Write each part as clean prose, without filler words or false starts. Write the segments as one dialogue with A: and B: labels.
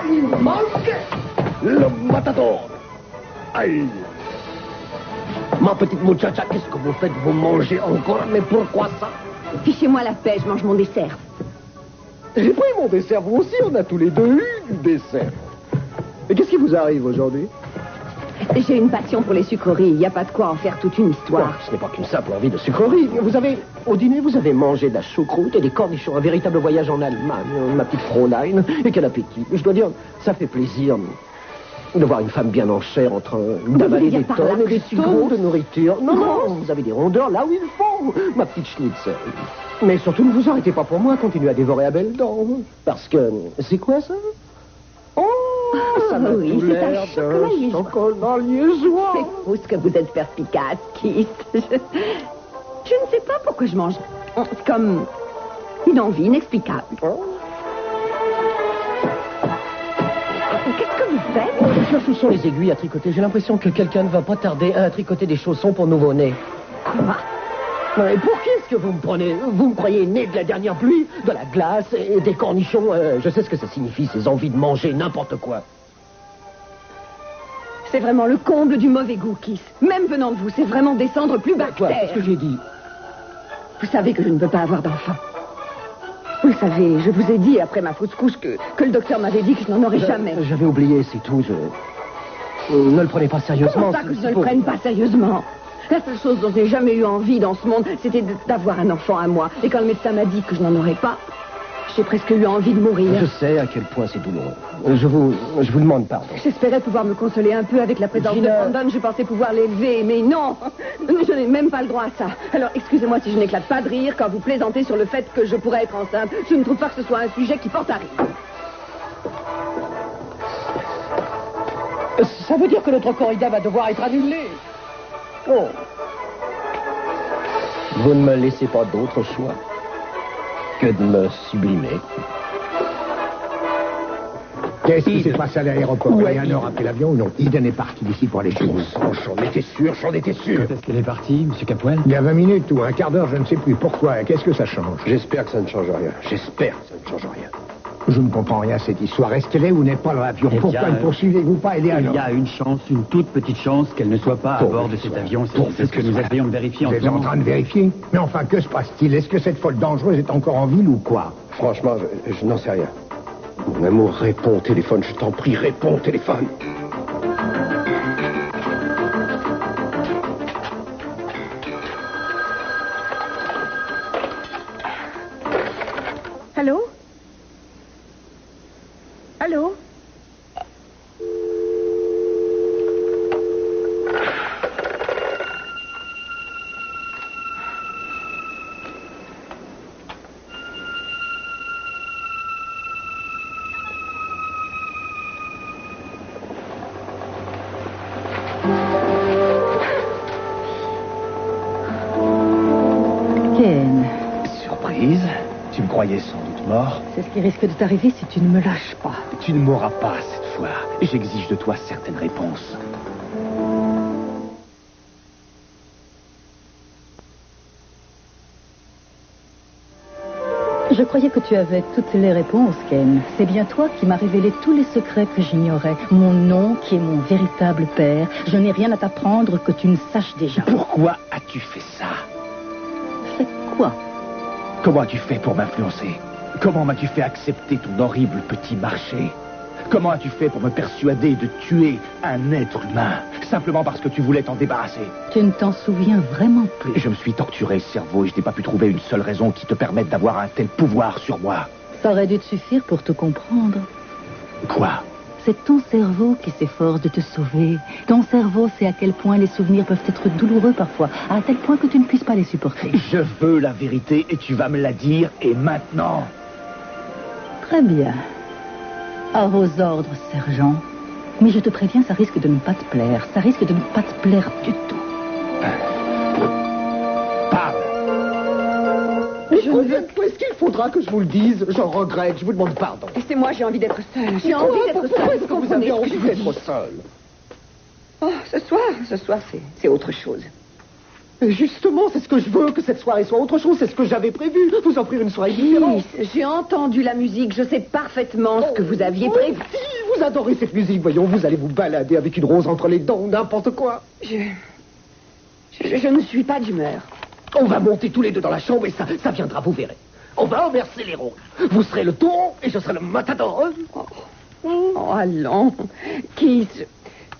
A: il manque le matador. Aïe. Ma petite muchacha, qu'est-ce que vous faites? Vous mangez encore? Mais pourquoi ça?
B: Fichez-moi la paix, je mange mon dessert.
A: J'ai pris mon dessert, vous aussi, on a tous les deux eu du dessert. Et qu'est-ce qui vous arrive aujourd'hui?
B: J'ai une passion pour les sucreries, il n'y a pas de quoi en faire toute une histoire.
A: Non, ce n'est pas qu'une simple envie de sucrerie. Au dîner, vous avez mangé de la choucroute et des cornichons, un véritable voyage en Allemagne, ma petite Fräulein, et quel appétit. Je dois dire, ça fait plaisir de voir une femme bien en chair en train d'avaler des tonnes et des tonnes de nourriture. Non, vous avez des rondeurs là où il faut, ma petite schnitzel. Mais surtout, ne vous arrêtez pas pour moi, continuez à dévorer à belles dents. Parce que, c'est quoi ça? Ça m'a
B: oui,
A: tout
B: c'est
A: l'air
B: un chocolat
A: d'un chocolat liégeois.
B: C'est fou ce que vous êtes perspicace, Keith. Je ne sais pas pourquoi je mange. C'est comme une envie inexplicable. Qu'est-ce que vous faites?
A: Ce sont les aiguilles à tricoter. J'ai l'impression que quelqu'un ne va pas tarder à tricoter des chaussons pour nouveau-nés.
B: Quoi?
A: Et pour qui est-ce que vous me prenez? Vous me croyez né de la dernière pluie, de la glace et des cornichons? Je sais ce que ça signifie, ces envies de manger n'importe quoi.
B: C'est vraiment le comble du mauvais goût, Keith. Même venant de vous, c'est vraiment descendre plus bas que
A: Voilà,
B: terre.
A: c'est ce que j'ai dit.
B: Vous savez que je ne veux pas avoir d'enfant. Vous le savez, je vous ai dit après ma fausse couche que le docteur m'avait dit que je n'en aurais jamais.
A: J'avais oublié, c'est tout. Ne le prenez pas sérieusement.
B: Comment ça que je ne le prenne pas sérieusement? La seule chose dont j'ai jamais eu envie dans ce monde, c'était d'avoir un enfant à moi. Et quand le médecin m'a dit que je n'en aurais pas, j'ai presque eu envie de mourir.
A: Je sais à quel point c'est douloureux. Je vous demande pardon.
B: J'espérais pouvoir me consoler un peu avec la présence de Brandon. Je pensais pouvoir l'élever, mais non. Je n'ai même pas le droit à ça. Alors, excusez-moi si je n'éclate pas de rire quand vous plaisantez sur le fait que je pourrais être enceinte. Je ne trouve pas que ce soit un sujet qui porte à rire.
A: Ça veut dire que notre corrida va devoir être annulée. Oh. Vous ne me laissez pas d'autre choix que de me sublimer.
C: Qu'est-ce qui s'est passé à l'aéroport? Rien n'a rappelé l'avion ou non? Eden est parti d'ici pour aller chez vous.
A: J'en étais sûr.
C: Quand
D: est-ce qu'elle est partie, monsieur Capoel?
C: Il y a 20 minutes ou un quart d'heure, je ne sais plus. Pourquoi? Qu'est-ce que ça change?
A: J'espère que ça ne change rien. J'espère que ça ne change rien.
C: Je ne comprends rien à cette histoire. Est-ce qu'elle est ou n'est pas dans l'avion? Pourquoi ne poursuivez-vous pas Eleanor?
D: Il y a une chance, une toute petite chance qu'elle ne soit pas à bord de cet avion. C'est ce que nous essayons de vérifier en ce moment.
C: Vous êtes en train de vérifier? Mais enfin, que se passe-t-il? Est-ce que cette folle dangereuse est encore en ville ou quoi?
A: Franchement, je n'en sais rien. Mon amour, réponds au téléphone, je t'en prie, réponds au téléphone.
B: Allô? Allô?
E: Ken,
D: Surprise. Tu me croyais sans doute mort.
E: c'est ce qui risque de t'arriver si tu ne me lâches pas.
D: Tu ne mourras pas cette fois. J'exige de toi certaines réponses.
E: Je croyais que tu avais toutes les réponses, Ken. C'est bien toi qui m'as révélé tous les secrets que j'ignorais. Mon nom, qui est mon véritable père. Je n'ai rien à t'apprendre que tu ne saches déjà.
D: Pourquoi as-tu fait ça?
E: Fais quoi?
D: Comment as-tu fait pour m'influencer? Comment m'as-tu fait accepter ton horrible petit marché? Comment as-tu fait pour me persuader de tuer un être humain simplement parce que tu voulais t'en débarrasser?
E: Tu ne t'en souviens vraiment plus.
D: Je me suis torturé le cerveau et je n'ai pas pu trouver une seule raison qui te permette d'avoir un tel pouvoir sur moi.
E: Ça aurait dû te suffire pour te comprendre.
D: Quoi?
E: C'est ton cerveau qui s'efforce de te sauver. Ton cerveau sait à quel point les souvenirs peuvent être douloureux parfois, à tel point que tu ne puisses pas les supporter.
D: Je veux la vérité et tu vas me la dire et maintenant.
E: Très bien. À vos ordres, sergent. Mais je te préviens, ça risque de ne pas te plaire. Ça risque de ne pas te plaire du tout.
D: Parle.
A: Est-ce qu'il faudra que je vous le dise? J'en regrette, je vous demande pardon.
B: Laissez-moi, j'ai envie d'être seule. J'ai envie d'être
A: Pourquoi
B: seule.
A: est-ce que vous avez envie d'être seul?
B: Oh, ce soir, c'est autre chose.
A: Et justement, c'est ce que je veux, que cette soirée soit autre chose. C'est ce que j'avais prévu. Vous offrir une soirée différente.
B: J'ai entendu la musique. Je sais parfaitement ce que vous aviez prévu.
A: Si, vous adorez cette musique. Voyons, vous allez vous balader avec une rose entre les dents ou n'importe quoi.
B: Je ne suis pas d'humeur.
A: On va monter tous les deux dans la chambre et ça viendra, vous verrez. On va inverser les rôles. Vous serez le taureau et je serai le matador.
B: Oh, allons. Keith,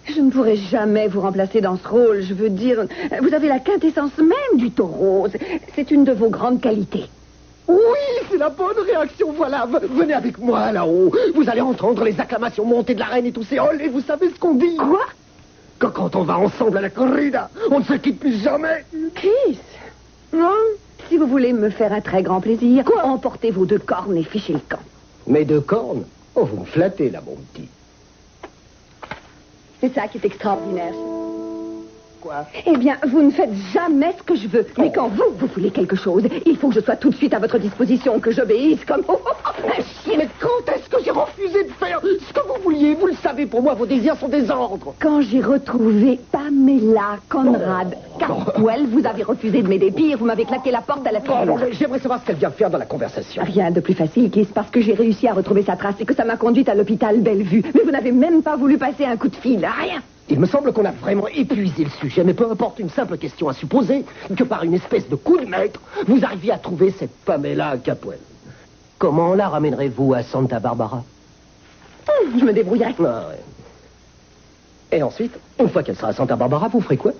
B: je ne pourrai jamais vous remplacer dans ce rôle. Je veux dire, vous avez la quintessence même du taureau. C'est une de vos grandes qualités.
A: Oui, c'est la bonne réaction, voilà. Venez avec moi là-haut. Vous allez entendre les acclamations monter de la reine et tous ces halls et vous savez ce qu'on dit.
B: Quoi?
A: Que quand on va ensemble à la corrida, on ne se quitte plus jamais.
B: Keith, non? Si vous voulez me faire un très grand plaisir, emportez vos 2 cornes et fichez le camp.
A: Mes 2 cornes? Oh, vous me flattez là, mon petit.
B: C'est ça qui est extraordinaire.
A: Quoi?
B: Eh bien, vous ne faites jamais ce que je veux. Mais quand vous voulez quelque chose, il faut que je sois tout de suite à votre disposition, que j'obéisse comme... un chien.
A: Mais quand est-ce que j'ai refusé de faire ce que vous vouliez? Vous le savez, pour moi, vos désirs sont des ordres.
B: Quand j'ai retrouvé Pamela Conrad Cartwell, vous avez refusé de m'aider. Pire, vous m'avez claqué la porte à la fin.
A: Non, j'aimerais savoir ce qu'elle vient faire dans la conversation.
B: Rien de plus facile, Keith, parce que j'ai réussi à retrouver sa trace et que ça m'a conduite à l'hôpital Bellevue. Mais vous n'avez même pas voulu passer un coup de fil. Rien.
A: Il me semble qu'on a vraiment épuisé le sujet, mais peu importe, une simple question à supposer que par une espèce de coup de maître, vous arriviez à trouver cette Pamela Cartwell. Comment la ramènerez-vous à Santa Barbara?
B: Je me débrouillerai.
A: Ah, ouais. Et ensuite, une fois qu'elle sera à Santa Barbara, vous ferez quoi?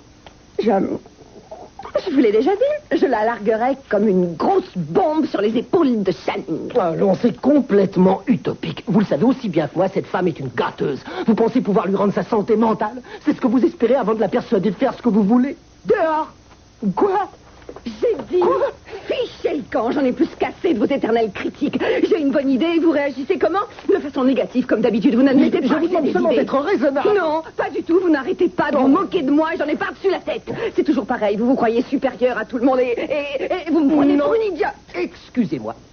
B: Je vous l'ai déjà dit, je la larguerai comme une grosse bombe sur les épaules de Channing.
A: Allons, c'est complètement utopique. Vous le savez aussi bien que moi, cette femme est une gâteuse. Vous pensez pouvoir lui rendre sa santé mentale? C'est ce que vous espérez avant de la persuader de faire ce que vous voulez? Dehors! Quoi?
B: J'ai dit... Quoi? Fichez le camp, j'en ai plus qu'assez de vos éternelles critiques. J'ai une bonne idée et vous réagissez comment? De façon négative, comme d'habitude. Vous n'admettez pas...
A: Je vous demande seulement d'être raisonnable.
B: Non, pas du tout. Vous n'arrêtez pas de vous moquer de moi et j'en ai par-dessus la tête. C'est toujours pareil. Vous vous croyez supérieur à tout le monde et vous me prenez pour une idiote.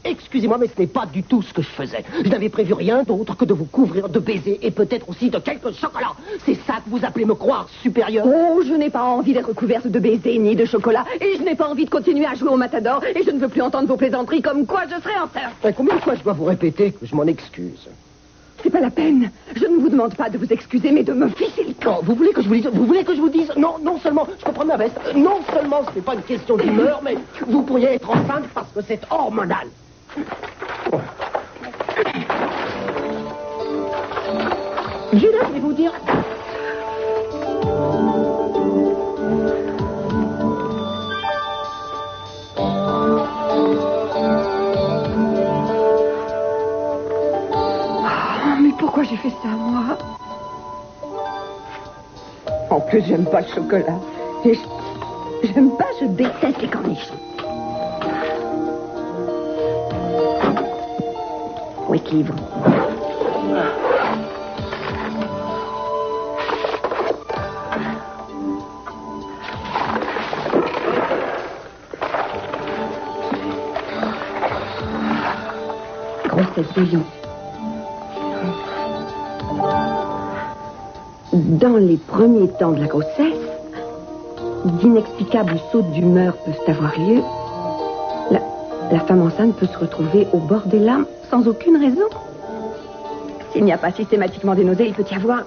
A: Excusez-moi, mais ce n'est pas du tout ce que je faisais. Je n'avais prévu rien d'autre que de vous couvrir de baisers et peut-être aussi de quelques chocolats. C'est ça que vous appelez me croire supérieur?
B: Oh, je n'ai pas envie d'être recouverte de baisers ni de chocolat et je n'ai pas envie de continuer à jouer au matador et je ne veux plus entendre vos plaisanteries comme quoi je serais enceinte.
A: Mais combien de fois je dois vous répéter que je m'en excuse?
B: C'est pas la peine. Je ne vous demande pas de vous excuser, mais de me ficher le camp.
A: Non, vous voulez que je vous dise non seulement, je comprends ma veste, non seulement ce n'est pas une question d'humeur, mais vous pourriez être enceinte parce que c'est hormonal. Jules, je vais vous dire...
B: Pourquoi j'ai fait ça, moi? En plus, j'aime pas le chocolat. Et je déteste les cornichons. Oui, Kivre. Grossesse de lit. Dans les premiers temps de la grossesse, d'inexplicables sautes d'humeur peuvent avoir lieu. La femme enceinte peut se retrouver au bord des larmes sans aucune raison. S'il n'y a pas systématiquement des nausées, il peut y avoir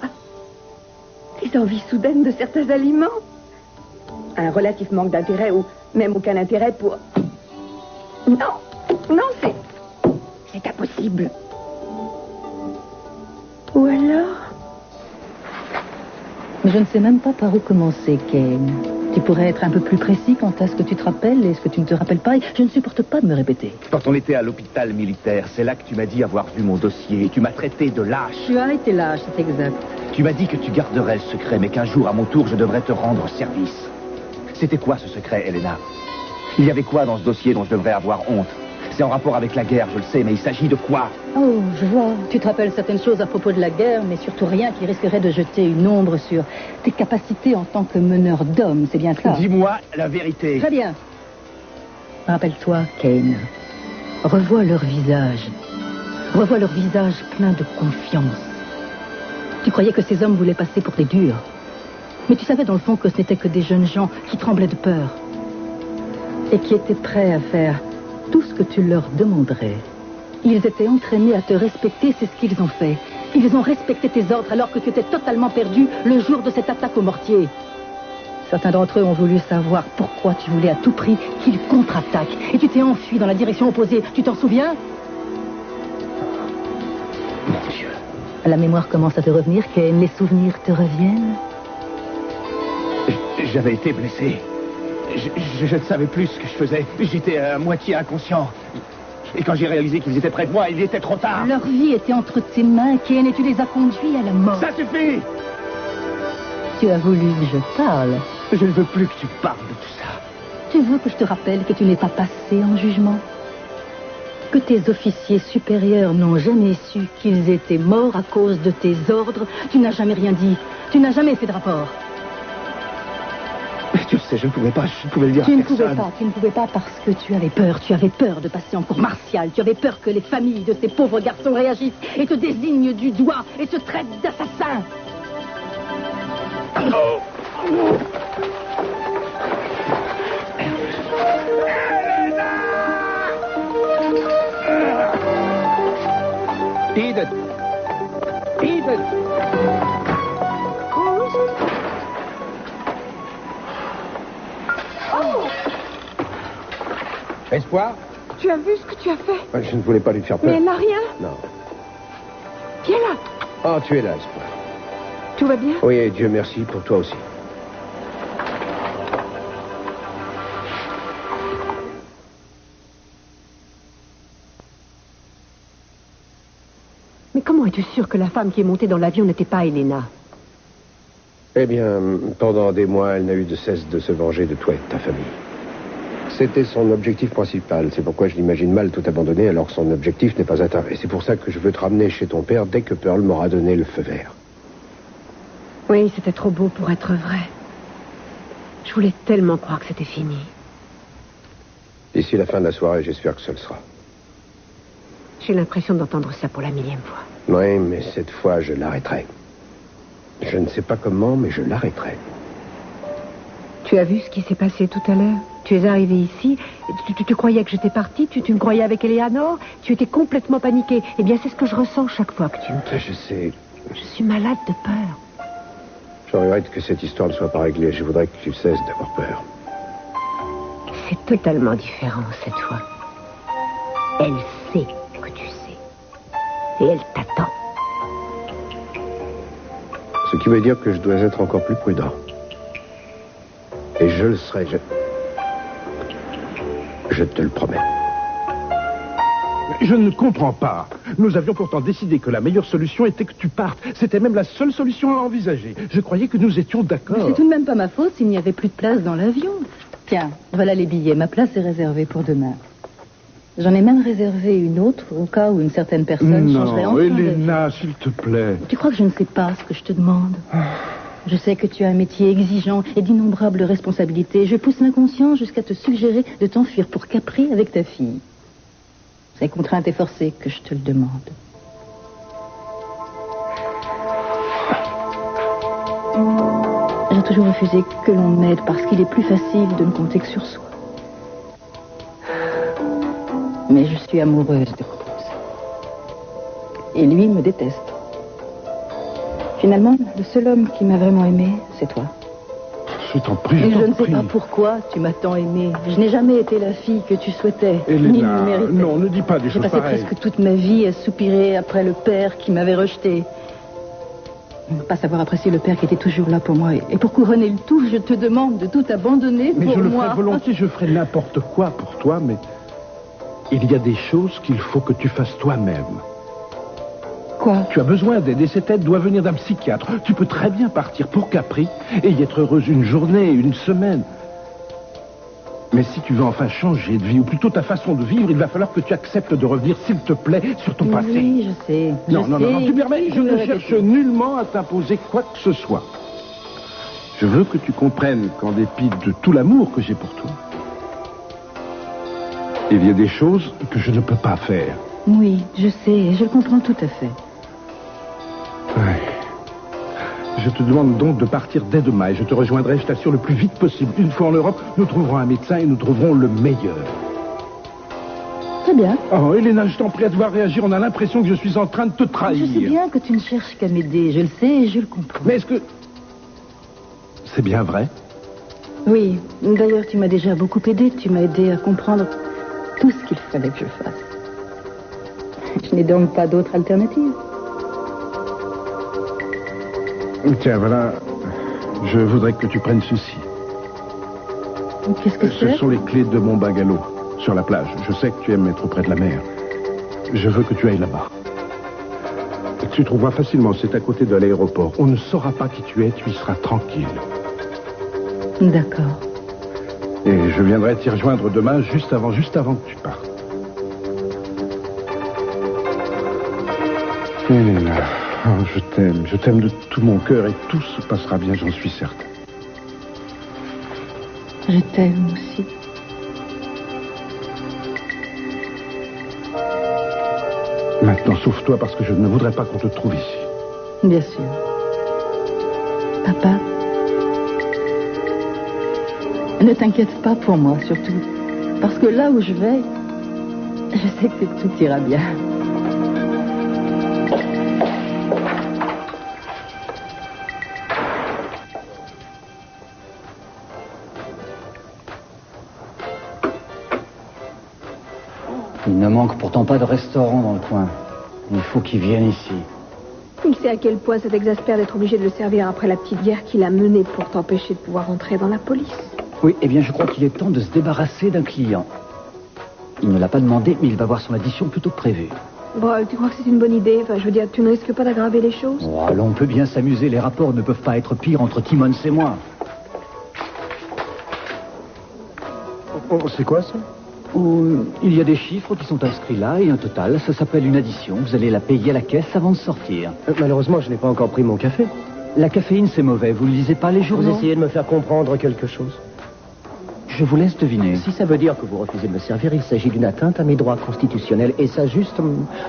B: des envies soudaines de certains aliments. Un relatif manque d'intérêt ou même aucun intérêt pour... Non, c'est impossible. Ou alors...
E: Je ne sais même pas par où commencer, Kane. Tu pourrais être un peu plus précis quant à ce que tu te rappelles et ce que tu ne te rappelles pas. Je ne supporte pas de me répéter.
D: Quand on était à l'hôpital militaire, c'est là que tu m'as dit avoir vu mon dossier. Tu m'as traité de lâche.
E: Tu as été lâche, c'est exact.
D: Tu m'as dit que tu garderais le secret, mais qu'un jour, à mon tour, je devrais te rendre service. C'était quoi ce secret, Helena? Il y avait quoi dans ce dossier dont je devrais avoir honte? C'est en rapport avec la guerre, je le sais, mais il s'agit de quoi?
E: Oh, je vois. Tu te rappelles certaines choses à propos de la guerre, mais surtout rien qui risquerait de jeter une ombre sur tes capacités en tant que meneur d'hommes, c'est bien cela?
D: Dis-moi la vérité.
E: Très bien. Rappelle-toi, Kane. Revois leur visage. Revois leur visage plein de confiance. Tu croyais que ces hommes voulaient passer pour des durs. Mais tu savais dans le fond que ce n'étaient que des jeunes gens qui tremblaient de peur. et qui étaient prêts à faire tout ce que tu leur demanderais. Ils étaient entraînés à te respecter, c'est ce qu'ils ont fait. Ils ont respecté tes ordres alors que tu étais totalement perdu le jour de cette attaque au mortier. Certains d'entre eux ont voulu savoir pourquoi tu voulais à tout prix qu'ils contre-attaquent. Et tu t'es enfui dans la direction opposée. Tu t'en souviens?
D: Mon Dieu.
E: La mémoire commence à te revenir, Kane. Les souvenirs te reviennent.
D: J'avais été blessé. Je ne savais plus ce que je faisais. J'étais à moitié inconscient. Et quand j'ai réalisé qu'ils étaient près de moi, il était trop tard.
E: Leur vie était entre tes mains, Kane, et tu les as conduits à la mort.
D: Ça suffit!
E: Tu as voulu que je parle.
D: Je ne veux plus que tu parles de tout ça.
E: Tu veux que je te rappelle que tu n'es pas passé en jugement? Que tes officiers supérieurs n'ont jamais su qu'ils étaient morts à cause de tes ordres? Tu n'as jamais rien dit. Tu n'as jamais fait de rapport.
D: Mais tu le sais, je ne pouvais pas le dire à personne.
E: Tu ne pouvais pas parce que tu avais peur. Tu avais peur de passer en cour martiale. Tu avais peur que les familles de ces pauvres garçons réagissent et te désignent du doigt et te traitent d'assassin.
D: Eden! Eden!
B: Oh!
C: Espoir?
B: Tu as vu ce que tu as fait?
C: Je ne voulais pas lui faire peur.
B: Mais elle n'a rien.
C: Non.
B: Viens là.
C: Oh, tu es là, Espoir.
B: Tout va bien?
C: Oui, et Dieu merci pour toi aussi.
B: Mais comment es-tu sûr que la femme qui est montée dans l'avion n'était pas Elena?
C: Eh bien, pendant des mois, elle n'a eu de cesse de se venger de toi et de ta famille. C'était son objectif principal. C'est pourquoi je l'imagine mal tout abandonner alors que son objectif n'est pas atteint. Et c'est pour ça que je veux te ramener chez ton père dès que Pearl m'aura donné le feu vert.
B: Oui, c'était trop beau pour être vrai. Je voulais tellement croire que c'était fini.
C: D'ici la fin de la soirée, j'espère que ce le sera.
B: J'ai l'impression d'entendre ça pour la 1000e fois.
C: Oui, mais cette fois, je l'arrêterai. Je ne sais pas comment, mais je l'arrêterai.
B: Tu as vu ce qui s'est passé tout à l'heure? Tu es arrivé ici, tu croyais que j'étais partie, tu me croyais avec Eleanor, tu étais complètement paniqué. Eh bien, c'est ce que je ressens chaque fois que tu me quittes.
C: Je sais.
B: Je suis malade de peur.
C: Je regrette que cette histoire ne soit pas réglée. Je voudrais que tu cesses d'avoir peur.
B: C'est totalement différent cette fois. Elle sait que tu sais. Et elle t'attend.
C: Ce qui veut dire que je dois être encore plus prudent. Et je le serai. Je te le promets.
F: Je ne comprends pas. Nous avions pourtant décidé que la meilleure solution était que tu partes. C'était même la seule solution à envisager. Je croyais que nous étions d'accord.
E: C'est tout de même pas ma faute s'il n'y avait plus de place dans l'avion. Tiens, voilà les billets. Ma place est réservée pour demain. J'en ai même réservé une autre au cas où une certaine personne changerait enfin
F: Non, Elena, s'il te plaît.
E: Tu crois que je ne sais pas ce que je te demande? Je sais que tu as un métier exigeant et d'innombrables responsabilités. Je pousse l'inconscient jusqu'à te suggérer de t'enfuir pour Capri avec ta fille. C'est contrainte et forcée que je te le demande. J'ai toujours refusé que l'on m'aide parce qu'il est plus facile de ne compter que sur soi. Mais je suis amoureuse de Rose. Et lui me déteste. Finalement, le seul homme qui m'a vraiment aimé, c'est toi.
F: Je t'en prie,
E: Et je ne sais pas pourquoi tu m'as tant aimé. Je n'ai jamais été la fille que tu souhaitais, ni
F: Elena,
E: ne méritais.
F: non, ne dis pas des choses
E: J'ai passé
F: pareilles.
E: presque toute ma vie à soupirer après le père qui m'avait rejeté. Ne pas savoir apprécier le père qui était toujours là pour moi. Et pour couronner le tout, je te demande de tout abandonner
F: Mais
E: pour
F: je le
E: moi.
F: ferai volontiers, je ferai n'importe quoi pour toi, mais il y a des choses qu'il faut que tu fasses toi-même.
E: Quoi?
F: Tu as besoin d'aide et cette aide doit venir d'un psychiatre. Tu peux très bien partir pour Capri et y être heureuse une journée, une semaine. Mais si tu veux enfin changer de vie, ou plutôt ta façon de vivre, il va falloir que tu acceptes de revenir, s'il te plaît, sur ton passé.
E: Oui, je sais.
F: Non, tu permets, je ne cherche
E: répéter.
F: nullement à t'imposer quoi que ce soit. Je veux que tu comprennes qu'en dépit de tout l'amour que j'ai pour toi, il y a des choses que je ne peux pas faire.
E: Oui, je sais, je le comprends tout à fait.
F: Ouais. Je te demande donc de partir dès demain et je te rejoindrai, je t'assure, le plus vite possible. Une fois en Europe, nous trouverons un médecin et nous trouverons le meilleur.
E: Très bien.
F: Oh, Elena, je t'en prie à devoir réagir. On a l'impression que je suis en train de te trahir.
E: Je sais bien que tu ne cherches qu'à m'aider. Je le sais et je le comprends.
F: Mais est-ce que... C'est bien vrai?
E: Oui. D'ailleurs, tu m'as déjà beaucoup aidé. Tu m'as aidé à comprendre tout ce qu'il fallait que je fasse. Je n'ai donc pas d'autre alternative.
F: Tiens, voilà. Je voudrais que tu prennes ceci.
E: Qu'est-ce que c'est?
F: Ce sont les clés de mon bungalow, sur la plage. Je sais que tu aimes être près de la mer. Je veux que tu ailles là-bas. Tu trouveras facilement, c'est à côté de l'aéroport. On ne saura pas qui tu es, tu y seras tranquille.
E: D'accord.
F: Et je viendrai t'y rejoindre demain, juste avant que tu partes. Elena, oh, je t'aime de tout mon cœur et tout se passera bien, j'en suis certain.
E: Je t'aime aussi.
F: Maintenant, sauve-toi parce que je ne voudrais pas qu'on te trouve ici.
E: Bien sûr. Papa, ne t'inquiète pas pour moi, surtout. Parce que là où je vais, je sais que tout ira bien.
G: Il ne manque pourtant pas de restaurant dans le coin. Il faut qu'il vienne ici.
B: Il sait à quel point ça t'exaspère d'être obligé de le servir après la petite guerre qu'il a menée pour t'empêcher de pouvoir entrer dans la police.
G: Oui, eh bien, je crois qu'il est temps de se débarrasser d'un client. Il ne l'a pas demandé, mais il va voir son addition plutôt que prévu.
B: Bon, tu crois que c'est une bonne idée? Enfin, je veux dire, tu ne risques pas d'aggraver les choses?
G: Oh, là, on peut bien s'amuser. Les rapports ne peuvent pas être pires entre Timmons et moi.
C: Oh, c'est quoi, ça?
G: Il y a des chiffres qui sont inscrits là et un total. Ça s'appelle une addition. Vous allez la payer à la caisse avant de sortir.
A: Malheureusement, je n'ai pas encore pris mon café.
G: La caféine, c'est mauvais. Vous ne lisez pas les
A: Vous
G: journaux?
A: essayez de me faire comprendre quelque chose.
G: Je vous laisse deviner.
A: Si ça veut dire que vous refusez de me servir, il s'agit d'une atteinte à mes droits constitutionnels. Et ça, juste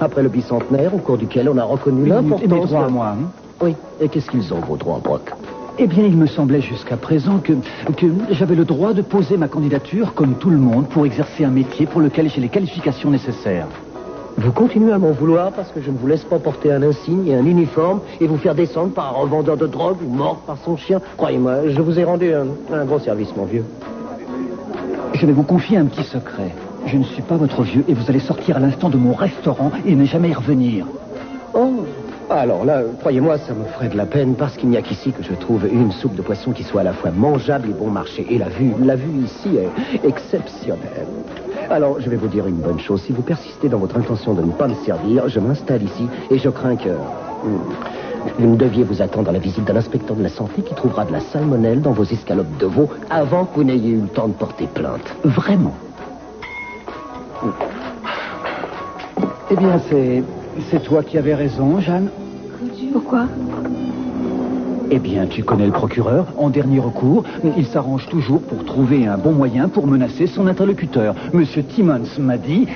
A: après le bicentenaire, au cours duquel on a reconnu l'importance...
G: Et mes droits à moi, hein?
A: Oui. Et qu'est-ce qu'ils ont, vos droits, Brock?
G: Eh bien, il me semblait jusqu'à présent que j'avais le droit de poser ma candidature comme tout le monde pour exercer un métier pour lequel j'ai les qualifications nécessaires.
A: Vous continuez à m'en vouloir parce que je ne vous laisse pas porter un insigne et un uniforme et vous faire descendre par un revendeur de drogue ou mordre par son chien. Croyez-moi, je vous ai rendu un gros service, mon vieux.
G: Je vais vous confier un petit secret. Je ne suis pas votre vieux et vous allez sortir à l'instant de mon restaurant et ne jamais y revenir.
A: Oh, alors là, croyez-moi, ça me ferait de la peine parce qu'il n'y a qu'ici que je trouve une soupe de poisson qui soit à la fois mangeable et bon marché. Et la vue ici est exceptionnelle. Alors, je vais vous dire une bonne chose. Si vous persistez dans votre intention de ne pas me servir, je m'installe ici et je crains que... vous ne deviez vous attendre à la visite d'un inspecteur de la santé qui trouvera de la salmonelle dans vos escalopes de veau avant que vous n'ayez eu le temps de porter plainte.
G: Vraiment? Eh bien, c'est toi qui avais raison, Jeanne.
B: Pourquoi?
G: Eh bien, tu connais le procureur. En dernier recours, il s'arrange toujours pour trouver un bon moyen pour menacer son interlocuteur. Monsieur Timmons m'a dit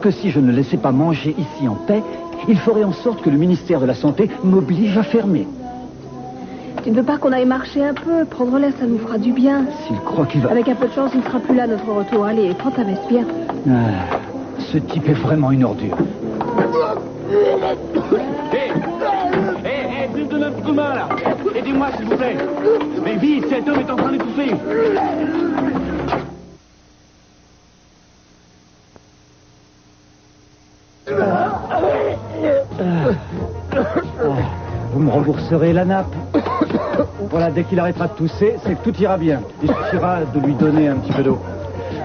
G: que si je ne le laissais pas manger ici en paix, il ferait en sorte que le ministère de la Santé m'oblige à fermer.
B: Tu ne veux pas qu'on aille marcher un peu? Prendre l'air, ça nous fera du bien.
G: S'il croit qu'il va...
B: Avec un peu de chance, il ne sera plus là, notre retour. Allez, prends ta veste, viens.
G: Ah, ce type est vraiment une ordure.
D: Hé, vous me donnez un petit coup de main, là. Aidez-moi, s'il vous plaît. Mais vite, cet homme est en train d'étouffer.
G: Vous me rembourserez la nappe. Voilà, dès qu'il arrêtera de tousser, c'est que tout ira bien. Il suffira de lui donner un petit peu d'eau.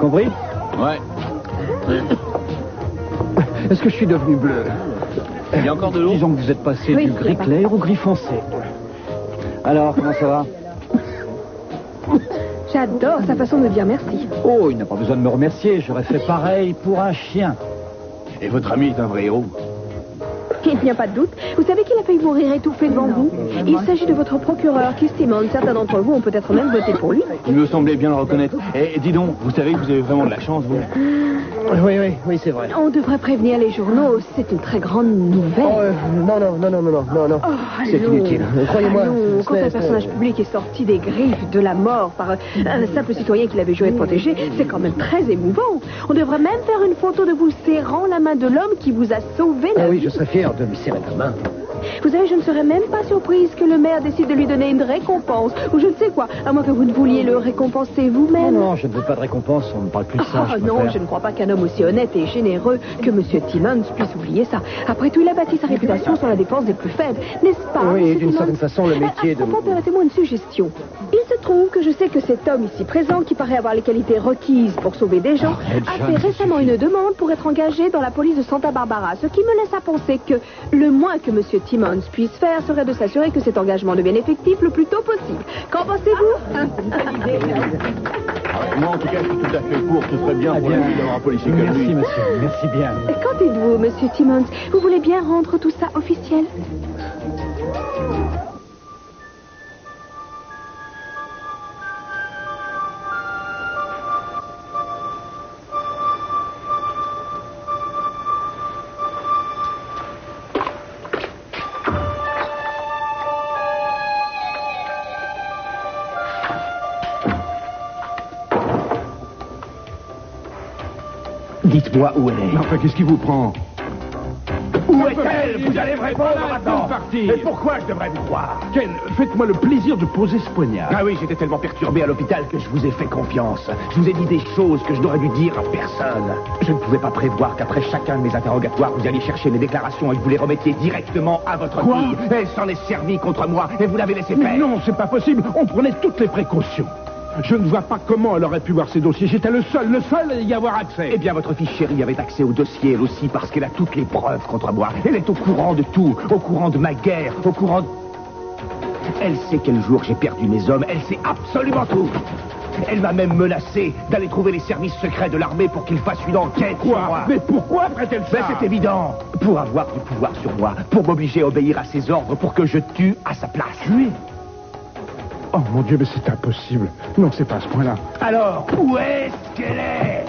G: Compris?
D: Ouais.
A: Est-ce que je suis devenu bleu?
D: Il y a encore de l'eau?
G: Disons que vous êtes passé
B: Oui,
G: du gris clair au gris foncé. Alors, comment ça va?
B: J'adore sa façon de dire merci.
G: Oh, il n'a pas besoin de me remercier. J'aurais fait pareil pour un chien.
F: Et votre ami est un vrai héros.
B: Il n'y a pas de doute. Vous savez qu'il a failli mourir étouffé devant vous. Il s'agit de votre procureur, Keith Timmons. Certains d'entre vous ont peut-être même voté pour lui.
G: Il me semblait bien le reconnaître. Et dis donc, vous savez que vous avez vraiment de la chance, vous.
A: Oui, c'est vrai.
B: On devrait prévenir les journaux. C'est une très grande nouvelle.
A: Non. C'est inutile. Croyez-moi.
B: Quand un personnage public est sorti des griffes de la mort par un simple citoyen qui l'avait juré protéger, c'est quand même très émouvant. On devrait même faire une photo de vous serrant la main de l'homme qui vous a sauvé la vie.
A: Oui, je serais fier de lui serrer la main.
B: Vous savez, je ne serais même pas surprise que le maire décide de lui donner une récompense, ou je ne sais quoi, à moins que vous ne vouliez le récompenser vous-même.
A: Non, je ne veux pas de récompense, on ne parle plus de ça.
B: Non, je ne crois pas qu'un homme aussi honnête et généreux que M. Timmons puisse oublier ça. Après tout, il a bâti sa réputation sur la défense des plus faibles, n'est-ce pas?
A: Oui, d'une certaine façon, le métier de...
B: Permettez-moi une suggestion. Il se trouve que je sais que cet homme ici présent, qui paraît avoir les qualités requises pour sauver des gens, a fait récemment une demande pour être engagé dans la police de Santa Barbara, ce qui me laisse à penser que le moins que M. Timmons puisse faire serait de s'assurer que cet engagement devienne effectif le plus tôt possible. Qu'en pensez-vous?
G: Moi, en tout cas, je suis tout à fait pour. Ce serait bien pour la vie d'avoir un policier comme lui.
A: Merci, monsieur. Merci bien.
B: Qu'en dites-vous, M. Timmons? Vous voulez bien rendre tout ça officiel?
G: Dites-moi où elle est.
F: Enfin, qu'est-ce qui vous prend?
G: Où est-elle? Vous allez me répondre maintenant.
F: Partir.
G: Et pourquoi je devrais vous croire?
F: Ken, faites-moi le plaisir de poser ce poignard.
G: Ah oui, j'étais tellement perturbé à l'hôpital que je vous ai fait confiance. Je vous ai dit des choses que je n'aurais dû dire à personne. Je ne pouvais pas prévoir qu'après chacun de mes interrogatoires, vous alliez chercher mes déclarations et que vous les remettiez directement à votre
F: Quoi?
G: fille. Elle s'en est servie contre moi et vous l'avez laissé faire.
F: Non, c'est pas possible. On prenait toutes les précautions. Je ne vois pas comment elle aurait pu voir ces dossiers. J'étais le seul à y avoir accès.
G: Eh bien, votre fille chérie avait accès au dossier, elle aussi, parce qu'elle a toutes les preuves contre moi. Elle est au courant de tout, au courant de ma guerre, au courant de... Elle sait quel jour j'ai perdu mes hommes, elle sait absolument tout. Elle m'a même menacé d'aller trouver les services secrets de l'armée pour qu'ils fassent une enquête sur moi.
F: Mais pourquoi ferait-elle ça?
G: Ben, c'est évident. Pour avoir du pouvoir sur moi, pour m'obliger à obéir à ses ordres, pour que je tue à sa place.
F: Tuer? Oh mon Dieu, mais c'est impossible. Non, c'est pas à ce point-là.
G: Alors, où est-ce qu'elle est?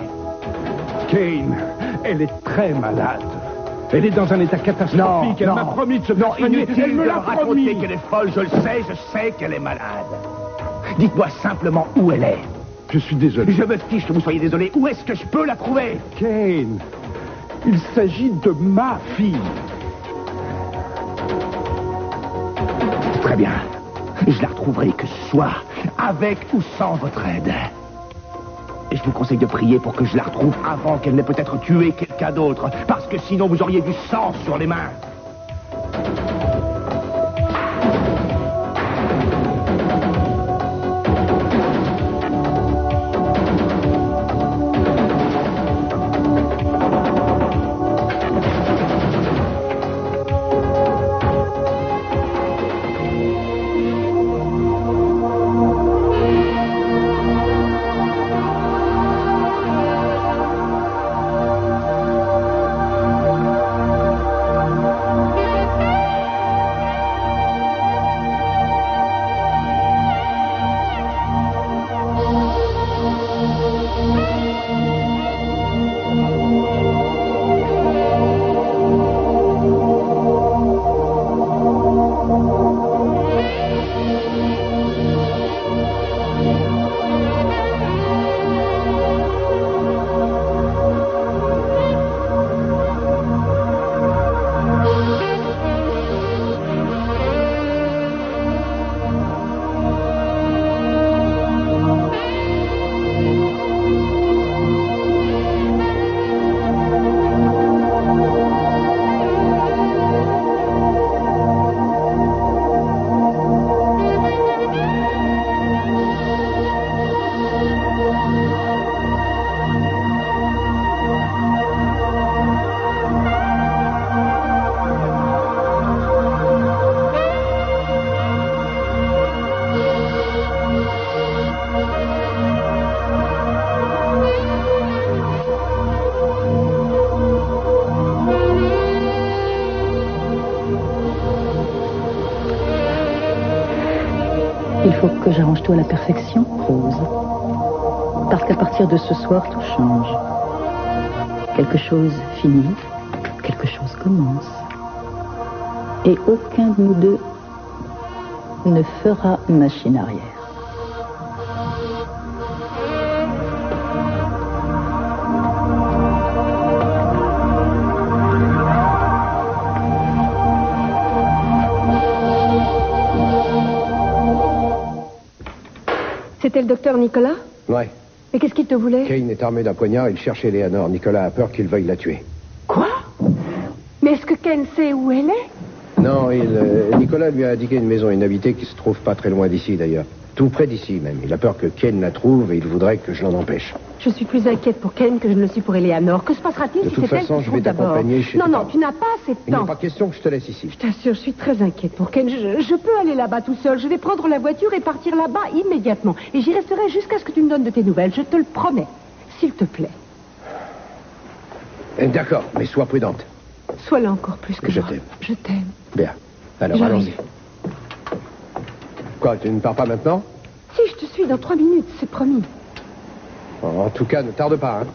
F: Kane, elle est très malade. Elle est dans un état catastrophique. Elle m'a promis de se faire soigner.
G: Inutile
F: Elle me
G: de
F: l'a
G: raconter
F: promis.
G: qu'elle est folle, je sais qu'elle est malade. Dites-moi simplement où elle est.
F: Je suis désolé.
G: Je me fiche que vous soyez désolé. Où est-ce que je peux la trouver?
F: Kane, il s'agit de ma fille.
G: Très bien. Je la retrouverai que ce soit, avec ou sans votre aide. Et je vous conseille de prier pour que je la retrouve avant qu'elle n'ait peut-être tué quelqu'un d'autre, parce que sinon vous auriez du sang sur les mains.
E: Il faut que j'arrange tout à la perfection, Rose. Parce qu'à partir de ce soir, tout change. Quelque chose finit, quelque chose commence. Et aucun de nous deux ne fera machine arrière.
B: C'était le docteur Nicolas?
C: Ouais.
B: Et qu'est-ce qu'il te voulait?
C: Kane est armé d'un poignard, il cherche Eleanor. Nicolas a peur qu'il veuille la tuer.
B: Quoi? Mais est-ce que Ken sait où elle est?
C: Non, Nicolas lui a indiqué une maison inhabitée qui se trouve pas très loin d'ici d'ailleurs. Tout près d'ici même. Il a peur que Ken la trouve et il voudrait que je l'en empêche.
B: Je suis plus inquiète pour Ken que je ne le suis pour Eleanor. Que se passera-t-il
C: si c'est elle? De toute façon, je vais t'accompagner chez...
B: Non, tu n'as pas assez de temps.
C: Il n'est pas question que je te laisse ici.
B: Je t'assure, je suis très inquiète pour Ken. Je peux aller là-bas tout seul. Je vais prendre la voiture et partir là-bas immédiatement. Et j'y resterai jusqu'à ce que tu me donnes de tes nouvelles. Je te le promets. S'il te plaît.
C: D'accord, mais sois prudente.
B: Sois là encore plus que
C: je
B: moi.
C: t'aime.
B: Je t'aime.
C: Bien. Alors, allons-y. Quoi, tu ne pars pas maintenant?
B: Si, je te suis dans 3 minutes, c'est promis.
C: En tout cas, ne tarde pas, hein.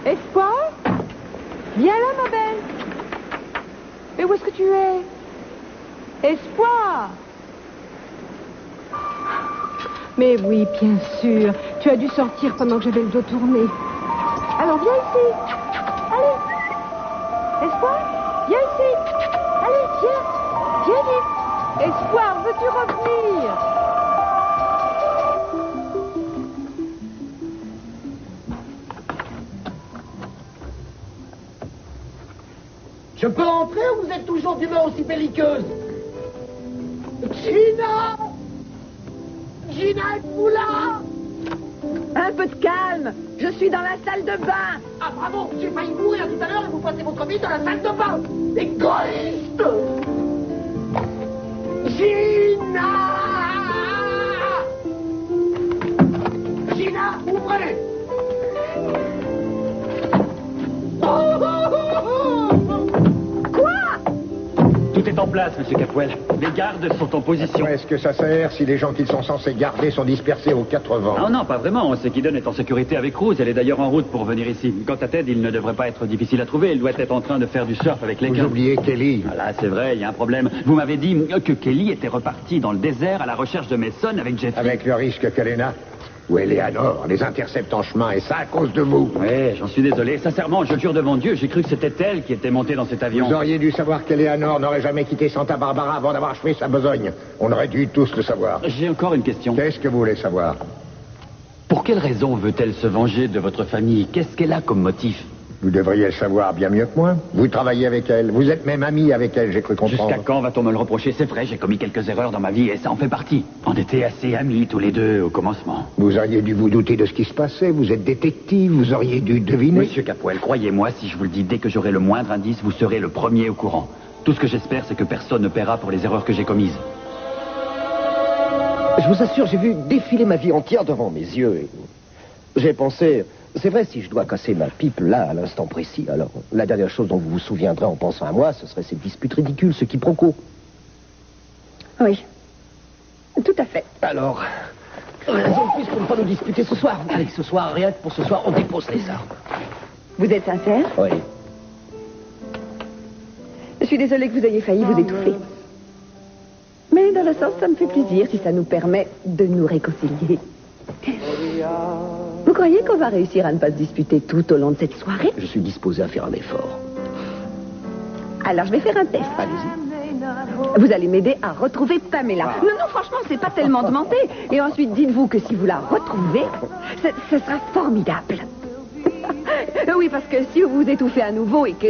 B: Espoir? Viens là, ma belle. Mais où est-ce que tu es? Espoir? Mais oui, bien sûr. Tu as dû sortir pendant que j'avais le dos tourné. Alors, viens ici. Allez. Espoir? Viens ici. Allez, viens. Viens vite. Espoir, veux-tu revenir?
A: Je peux entrer ou vous êtes toujours d'humeur aussi belliqueuse? Gina! Gina, êtes-vous là?
B: Un peu de calme. Je suis dans la salle de bain.
A: Ah, bravo! J'ai failli mourir tout à l'heure et vous passez votre vie dans la salle de bain! Égoïste! Gina! Gina, ouvrez!
G: Tout est en place, monsieur Capwell. Les gardes sont en position.
C: Est-ce que ça sert si les gens qu'ils sont censés garder sont dispersés aux 4 vents?
G: Non, non, pas vraiment. C'est qu'Eden est en sécurité avec Rose. Elle est d'ailleurs en route pour venir ici. Quant à Ted, il ne devrait pas être difficile à trouver. Il doit être en train de faire du surf avec les gars.
C: Vous oubliez Kelly.
G: Voilà, c'est vrai, il y a un problème. Vous m'avez dit que Kelly était reparti dans le désert à la recherche de Mason avec Jeffrey.
C: Avec le risque qu'Elena ou Eleanor les intercepte en chemin, et ça à cause de vous.
G: Oui, j'en suis désolé. Sincèrement, je jure devant Dieu, j'ai cru que c'était elle qui était montée dans cet avion.
C: Vous auriez dû savoir qu'Eleanor n'aurait jamais quitté Santa Barbara avant d'avoir achevé sa besogne. On aurait dû tous le savoir.
G: J'ai encore une question.
C: Qu'est-ce que vous voulez savoir?
G: Pour quelle raison veut-elle se venger de votre famille? Qu'est-ce qu'elle a comme motif?
C: Vous devriez le savoir bien mieux que moi. Vous travaillez avec elle. Vous êtes même ami avec elle, j'ai cru comprendre.
G: Jusqu'à quand va-t-on me le reprocher? C'est vrai, j'ai commis quelques erreurs dans ma vie et ça en fait partie. On était assez amis tous les deux au commencement.
C: Vous auriez dû vous douter de ce qui se passait. Vous êtes détective, vous auriez dû deviner.
G: Monsieur Capwell, croyez-moi, si je vous le dis, dès que j'aurai le moindre indice, vous serez le premier au courant. Tout ce que j'espère, c'est que personne ne paiera pour les erreurs que j'ai commises.
A: Je vous assure, j'ai vu défiler ma vie entière devant mes yeux. Et j'ai pensé... C'est vrai, si je dois casser ma pipe là, à l'instant précis, alors la dernière chose dont vous vous souviendrez en pensant à moi, ce serait cette dispute ridicule, ce quiproquo.
B: Oui. Tout à fait.
A: Alors, raison de plus pour ne pas nous disputer ce soir. Allez, ce soir, rien que pour ce soir, on dépose les armes.
B: Vous êtes sincère?
A: Oui.
B: Je suis désolée que vous ayez failli vous étouffer. Mais dans le sens, ça me fait plaisir si ça nous permet de nous réconcilier. Vous croyez qu'on va réussir à ne pas se disputer tout au long de cette soirée?
A: Je suis disposé à faire un effort.
B: Alors, je vais faire un test.
A: Allez-y.
B: Vous allez m'aider à retrouver Pamela. Non, non, franchement, c'est pas tellement demandé. Et ensuite, dites-vous que si vous la retrouvez, ce sera formidable. Oui, parce que si vous vous étouffez à nouveau et que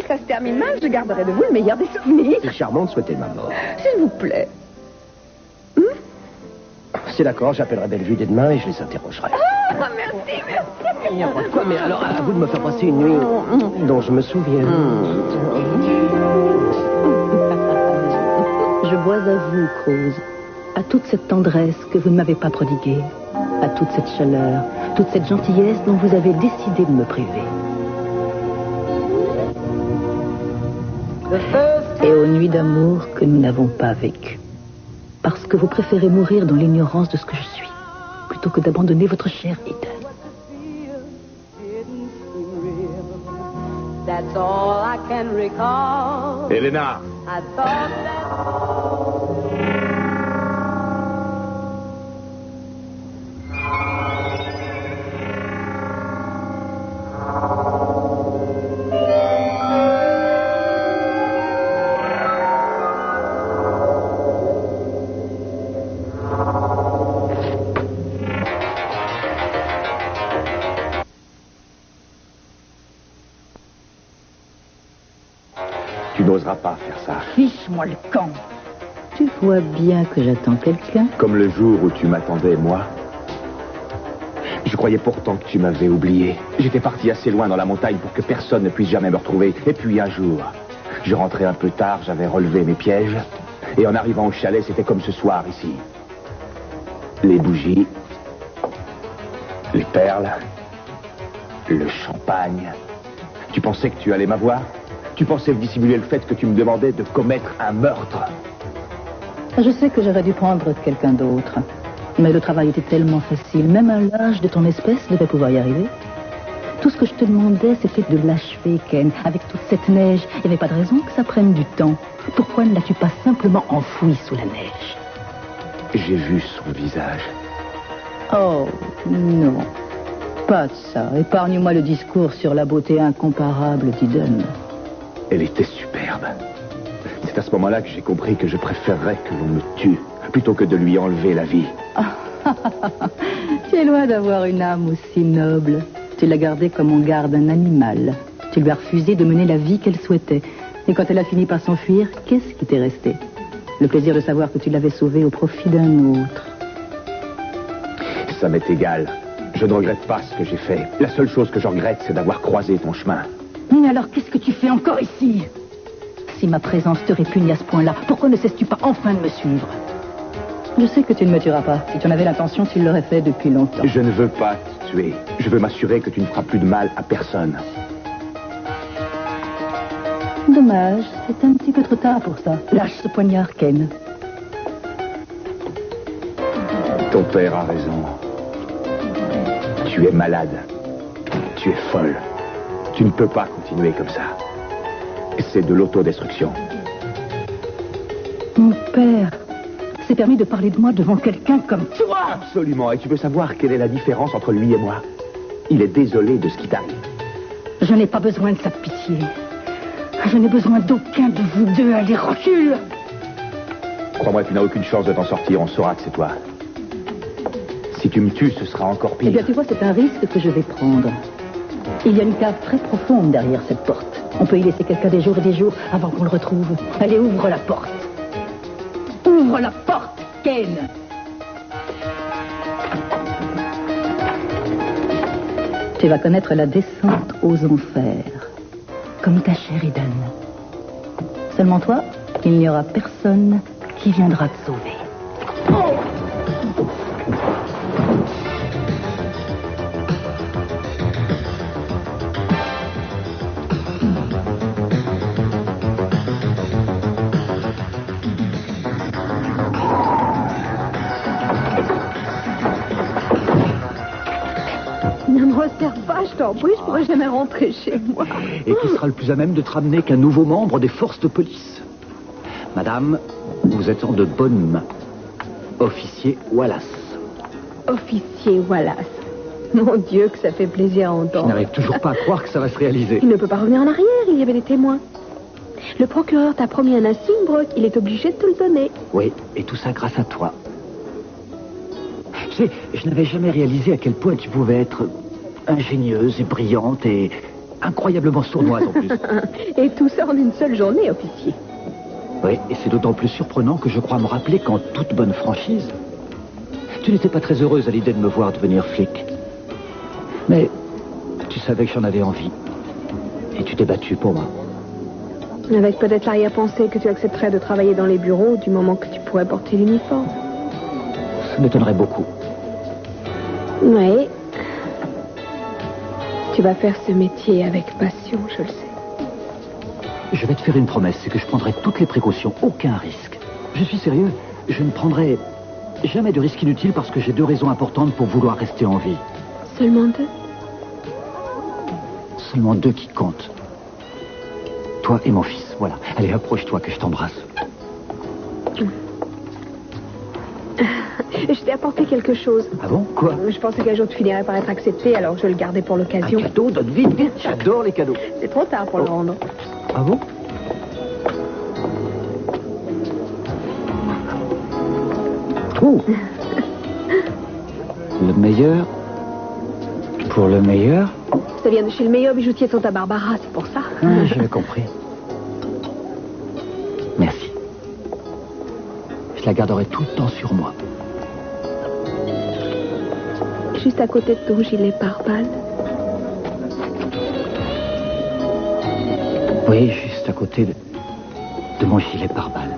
B: ça se termine mal, je garderai de vous le meilleur des souvenirs.
A: C'est charmant de souhaiter ma mort.
B: S'il vous plaît.
A: C'est d'accord, j'appellerai Bellevue dès demain et je les interrogerai.
B: Ah, merci, merci.
A: Il n'y a pas de quoi, mais alors, à vous de me faire passer une nuit dont je me souviens.
E: Je bois à vous, Rose, à toute cette tendresse que vous ne m'avez pas prodiguée, à toute cette chaleur, toute cette gentillesse dont vous avez décidé de me priver. Et aux nuits d'amour que nous n'avons pas vécues. Parce que vous préférez mourir dans l'ignorance de ce que je suis, plutôt que d'abandonner votre chère Eden.
H: That's all I can recall.
D: Elena!
H: I thought that...
D: Tu n'oseras pas faire ça.
E: Fiche-moi le camp. Tu vois bien que j'attends quelqu'un.
D: Comme le jour où tu m'attendais, moi. Je croyais pourtant que tu m'avais oublié. J'étais parti assez loin dans la montagne pour que personne ne puisse jamais me retrouver. Et puis un jour, je rentrais un peu tard, j'avais relevé mes pièges. Et en arrivant au chalet, c'était comme ce soir ici. Les bougies, les perles, le champagne. Tu pensais que tu allais m'avoir ? Tu pensais dissimuler le fait que tu me demandais de commettre un meurtre?
E: Je sais que j'aurais dû prendre quelqu'un d'autre. Mais le travail était tellement facile. Même un lâche de ton espèce devait pouvoir y arriver. Tout ce que je te demandais, c'était de l'achever, Ken. Avec toute cette neige, il n'y avait pas de raison que ça prenne du temps. Pourquoi ne l'as-tu pas simplement enfoui sous la neige?
D: J'ai vu son visage.
E: Oh, non. Pas de ça. Épargne-moi le discours sur la beauté incomparable d'Eden.
D: Elle était superbe. C'est à ce moment-là que j'ai compris que je préférerais que l'on me tue plutôt que de lui enlever la vie.
E: Tu es loin d'avoir une âme aussi noble. Tu l'as gardée comme on garde un animal. Tu lui as refusé de mener la vie qu'elle souhaitait. Et quand elle a fini par s'enfuir, qu'est-ce qui t'est resté? Le plaisir de savoir que tu l'avais sauvée au profit d'un autre.
D: Ça m'est égal. Je ne regrette pas ce que j'ai fait. La seule chose que je regrette, c'est d'avoir croisé ton chemin.
E: Mais alors, qu'est-ce que tu fais encore ici? Si ma présence te répugne à ce point-là, pourquoi ne cesses-tu pas enfin de me suivre? Je sais que tu ne me tueras pas. Si tu en avais l'intention, tu l'aurais fait depuis longtemps.
D: Je ne veux pas te tuer. Je veux m'assurer que tu ne feras plus de mal à personne.
E: Dommage, c'est un petit peu trop tard pour ça. Lâche ce poignard, Ken.
D: Ton père a raison. Tu es malade. Tu es folle. Tu ne peux pas continuer comme ça. C'est de l'autodestruction.
E: Mon père s'est permis de parler de moi devant quelqu'un comme toi.
D: Absolument. Et tu veux savoir quelle est la différence entre lui et moi? Il est désolé de ce qui t'arrive.
E: Je n'ai pas besoin de sa pitié. Je n'ai besoin d'aucun de vous deux. Allez, recule.
D: Crois-moi, tu n'as aucune chance de t'en sortir. On saura que c'est toi. Si tu me tues, ce sera encore pire.
E: Eh bien, tu vois, c'est un risque que je vais prendre. Il y a une cave très profonde derrière cette porte. On peut y laisser quelqu'un des jours et des jours avant qu'on le retrouve. Allez, ouvre la porte. Ouvre la porte, Ken. Tu vas connaître la descente aux enfers. Comme ta chère Eden. Seulement toi, il n'y aura personne qui viendra te sauver. Oh!
B: Ne me resserre pas, je t'en prie, je pourrais jamais rentrer chez moi.
G: Et qui sera le plus à même de te ramener qu'un nouveau membre des forces de police. Madame, vous êtes en de bonnes mains. Officier Wallace.
B: Officier Wallace. Mon Dieu, que ça fait plaisir à
G: Je
B: entendre.
G: n'arrive toujours pas à croire que ça va se réaliser.
B: Il ne peut pas revenir en arrière, il y avait des témoins. Le procureur t'a promis un insigne, Brooke, il est obligé de te le donner.
G: Oui, et tout ça grâce à toi. Tu sais, je n'avais jamais réalisé à quel point tu pouvais être ingénieuse et brillante et incroyablement sournoise en plus.
B: Et tout ça en une seule journée, officier.
G: Oui, et c'est d'autant plus surprenant que je crois me rappeler qu'en toute bonne franchise, tu n'étais pas très heureuse à l'idée de me voir devenir flic. Mais tu savais que j'en avais envie. Et tu t'es battue pour moi.
B: Avec peut-être l'arrière-pensée que tu accepterais de travailler dans les bureaux du moment que tu pourrais porter l'uniforme.
G: Ça m'étonnerait beaucoup.
B: Oui. Tu vas faire ce métier avec passion, je le sais.
G: Je vais te faire une promesse, c'est que je prendrai toutes les précautions, aucun risque. Je suis sérieux. Je ne prendrai jamais de risque inutile parce que j'ai 2 raisons importantes pour vouloir rester en vie.
B: Seulement 2?
G: Seulement 2 qui comptent. Toi et mon fils, voilà. Allez, approche-toi que je t'embrasse.
B: Je t'ai apporté quelque chose.
G: Ah bon? Quoi?
B: Je pensais qu'un jour tu finirais par être accepté, alors je le gardais pour l'occasion.
G: Un cadeau? Donne vite, vite. J'adore les cadeaux.
B: C'est trop tard pour le rendre.
G: Ah bon? Oh. Le meilleur pour le meilleur?
B: Ça vient de chez le meilleur bijoutier de Santa Barbara, c'est pour ça.
G: Ah, j'avais compris. Merci. Je la garderai tout le temps sur moi.
B: Juste à côté de ton gilet pare-balles.
G: Oui, juste à côté de mon gilet pare-balles.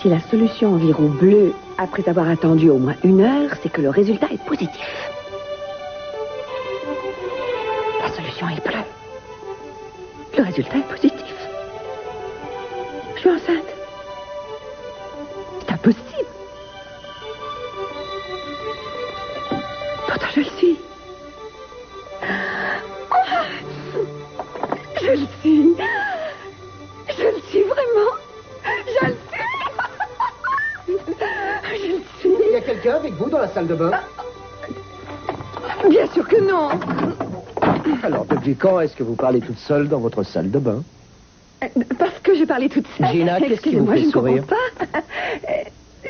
B: Si la solution environ bleue, après avoir attendu au moins 1 heure, c'est que le résultat est positif. La solution est bleue. Le résultat est positif. Je suis enceinte. C'est impossible. Pourtant, je le suis. Je le suis. Je le suis vraiment. Je le suis.
A: Il y a quelqu'un avec vous dans la salle de bain?
B: Bien sûr que non.
A: Alors, depuis quand est-ce que vous parlez toute seule dans votre salle de bain?
B: Parce que j'ai parlé toute seule.
A: Gina, qu'est-ce qui vous fait sourire?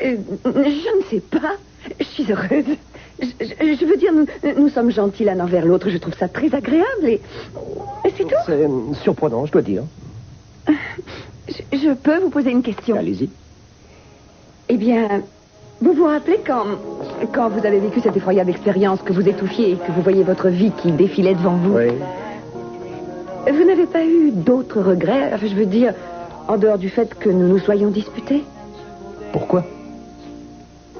B: Je ne comprends pas. Je ne sais pas. Je suis heureuse. Je veux dire, nous sommes gentils l'un envers l'autre. Je trouve ça très agréable et c'est tout.
A: C'est surprenant, je dois dire.
B: Je peux vous poser une question?
A: Allez-y.
B: Eh bien, vous vous rappelez quand vous avez vécu cette effroyable expérience, que vous étouffiez et que vous voyez votre vie qui défilait devant vous?
A: Oui.
B: Vous n'avez pas eu d'autres regrets? Enfin, je veux dire, en dehors du fait que nous nous soyons disputés?
A: Pourquoi?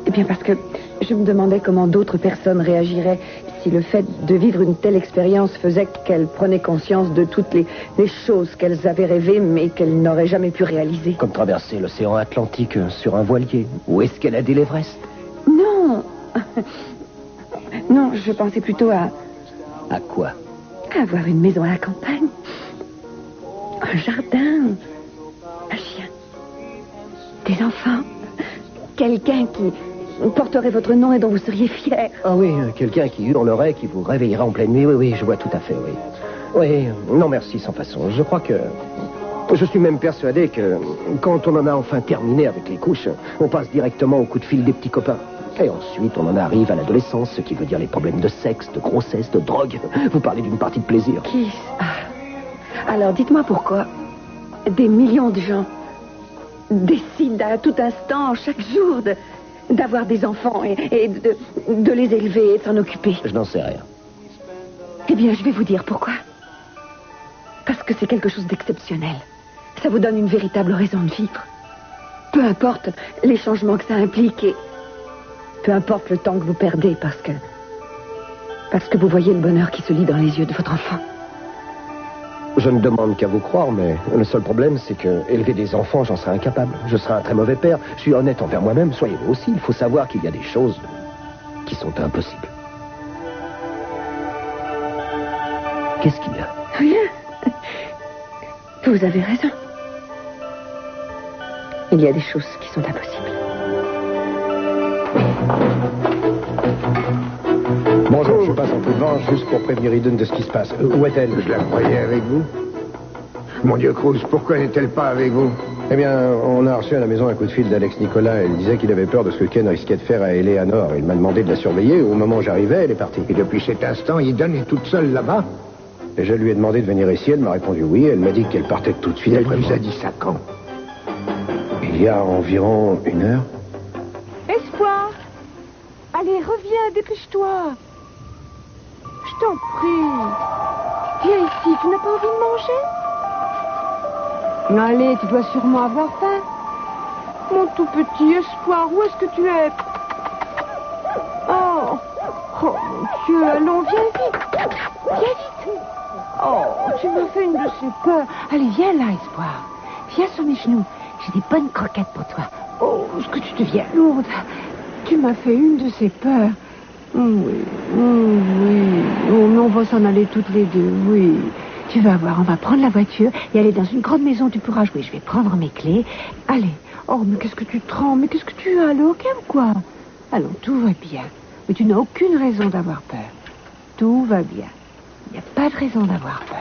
B: Eh bien, parce que je me demandais comment d'autres personnes réagiraient si le fait de vivre une telle expérience faisait qu'elles prenaient conscience de toutes les choses qu'elles avaient rêvées mais qu'elles n'auraient jamais pu réaliser.
A: Comme traverser l'océan Atlantique sur un voilier ou escalader l'Everest.
B: Non. Non, je pensais plutôt à
A: quoi?
B: À avoir une maison à la campagne. Un jardin. Un chien. Des enfants. Quelqu'un qui porterait votre nom et dont vous seriez fier.
A: Ah oui, quelqu'un qui hurlerait, qui vous réveillerait en pleine nuit. Oui, oui, je vois tout à fait, oui. Oui, non merci, sans façon. Je crois que... Je suis même persuadé que quand on en a enfin terminé avec les couches, on passe directement au coup de fil des petits copains. Et ensuite, on en arrive à l'adolescence, ce qui veut dire les problèmes de sexe, de grossesse, de drogue. Vous parlez d'une partie de plaisir.
B: Kiss. Alors, dites-moi pourquoi des millions de gens décident à tout instant, chaque jour, d'avoir des enfants et de les élever et de s'en occuper.
A: Je n'en sais rien.
B: Eh bien, je vais vous dire pourquoi. Parce que c'est quelque chose d'exceptionnel. Ça vous donne une véritable raison de vivre. Peu importe les changements que ça implique et peu importe le temps que vous perdez parce que vous voyez le bonheur qui se lit dans les yeux de votre enfant.
A: Je ne demande qu'à vous croire, mais le seul problème, c'est que élever des enfants, j'en serais incapable. Je serais un très mauvais père. Je suis honnête envers moi-même, soyez-le aussi. Il faut savoir qu'il y a des choses qui sont impossibles. Qu'est-ce qu'il y a?
B: Rien. Vous avez raison. Il y a des choses qui sont impossibles.
C: Bonjour, je passe en coup de vent juste pour prévenir Eden de ce qui se passe. Où est-elle?
I: Je la croyais avec vous. Mon Dieu, Cruz, pourquoi n'est-elle pas avec vous?
C: Eh bien, on a reçu à la maison un coup de fil d'Alex Nicolas. Elle disait qu'il avait peur de ce que Ken risquait de faire à Eleanor. Il m'a demandé de la surveiller. Au moment où j'arrivais, elle est partie.
I: Et depuis cet instant, Eden est toute seule là-bas?
C: Et je lui ai demandé de venir ici. Elle m'a répondu oui. Elle m'a dit qu'elle partait tout de suite après
I: Elle
C: moi.
I: vous a dit ça quand?
C: Il y a environ 1 heure.
J: Espoir! Allez, reviens, dépêche-toi! Je t'en prie! Viens ici, tu n'as pas envie de manger? Allez, tu dois sûrement avoir faim. Mon tout petit Espoir, où est-ce que tu es? Oh mon Dieu, allons, viens vite! Viens vite! Oh, tu m'as fait une de ces peurs. Allez, viens là, Espoir. Viens sur mes genoux. J'ai des bonnes croquettes pour toi. Oh, est-ce que tu deviens lourde? Tu m'as fait une de ces peurs. Oui. Oh, mais on va s'en aller toutes les deux, oui. Tu vas voir, on va prendre la voiture et aller dans une grande maison où tu pourras jouer. Je vais prendre mes clés. Allez. Oh, mais qu'est-ce que tu trembles? Mais qu'est-ce que tu as? Le hoquet ou quoi? Allons, tout va bien. Mais tu n'as aucune raison d'avoir peur. Tout va bien. Il n'y a pas de raison d'avoir peur.